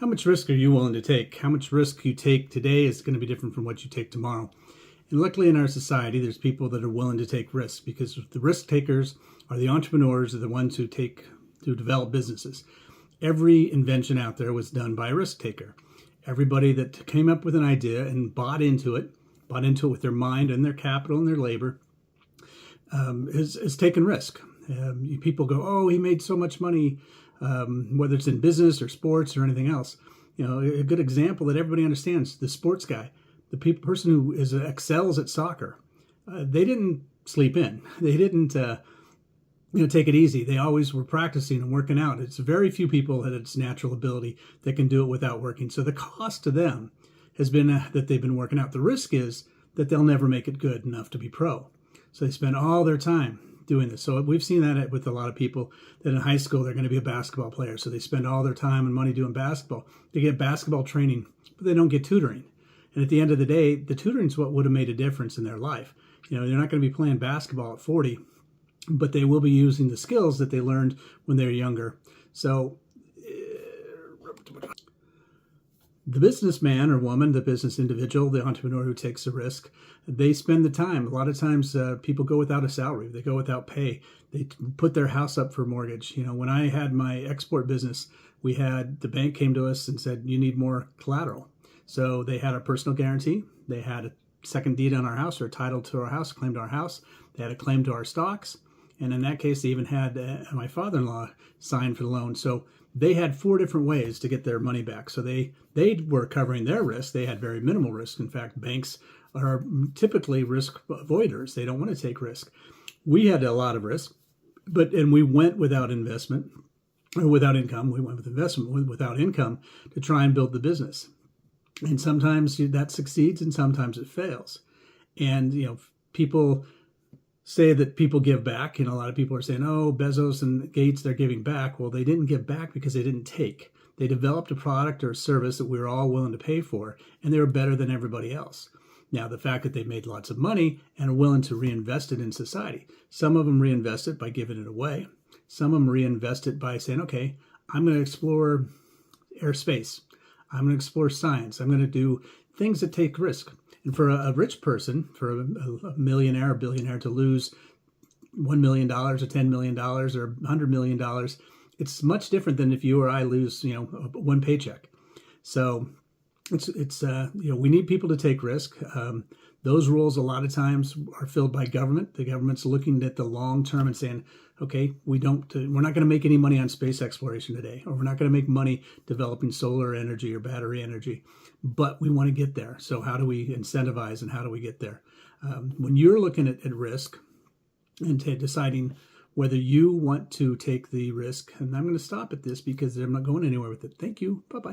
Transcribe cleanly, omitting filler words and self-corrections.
How much risk are you willing to take? How much risk you take today is going to be different from what you take tomorrow. And luckily in our society, there's people that are willing to take risks, because the risk takers are the entrepreneurs, are the ones who develop businesses. Every invention out there was done by a risk taker. Everybody that came up with an idea and bought into it with their mind and their capital and their labor, has taken risk. People go, oh, he made so much money, whether it's in business or sports or anything else. You know, a good example that everybody understands, the sports guy, the person who excels at soccer, they didn't sleep in. They didn't take it easy. They always were practicing and working out. It's very few people that it's natural ability that can do it without working. So the cost to them has been that they've been working out. The risk is that they'll never make it good enough to be pro. So they spend all their time doing this. So we've seen that with a lot of people that in high school, they're going to be a basketball player. So they spend all their time and money doing basketball. They get basketball training, but they don't get tutoring. And at the end of the day, the tutoring is what would have made a difference in their life. You know, they're not going to be playing basketball at 40, but they will be using the skills that they learned when they were younger. So the businessman or woman, the business individual, the entrepreneur who takes a risk, they spend the time. A lot of times people go without a salary. They go without pay. They put their house up for mortgage. You know, when I had my export business, the bank came to us and said, you need more collateral. So they had a personal guarantee. They had a second deed on our house, or a title to our house, claim to our house. They had a claim to our stocks. And in that case, they even had my father-in-law sign for the loan. So they had 4 different ways to get their money back. So they were covering their risk. They had very minimal risk. In fact, banks are typically risk avoiders. They don't want to take risk. We had a lot of risk, and we went without investment, or without income. We went with investment without income to try and build the business. And sometimes that succeeds and sometimes it fails. And, you know, people say that people give back. You know, a lot of people are saying, oh, Bezos and Gates, they're giving back. Well, they didn't give back because they didn't take. They developed a product or a service that we were all willing to pay for, and they were better than everybody else. Now, the fact that they made lots of money and are willing to reinvest it in society. Some of them reinvest it by giving it away. Some of them reinvest it by saying, okay, I'm going to explore airspace. I'm going to explore science. I'm going to do things that take risk. And for a rich person, for a millionaire or billionaire to lose $1 million or $10 million or $100 million, it's much different than if you or I lose, you know, one paycheck. So it's we need people to take risk. Those rules a lot of times are filled by government. The government's looking at the long term and saying, okay, we're not going to make any money on space exploration today, or we're not going to make money developing solar energy or battery energy, but we want to get there. So how do we incentivize and how do we get there? When you're looking at risk and deciding whether you want to take the risk, and I'm going to stop at this because I'm not going anywhere with it. Thank you. Bye-bye.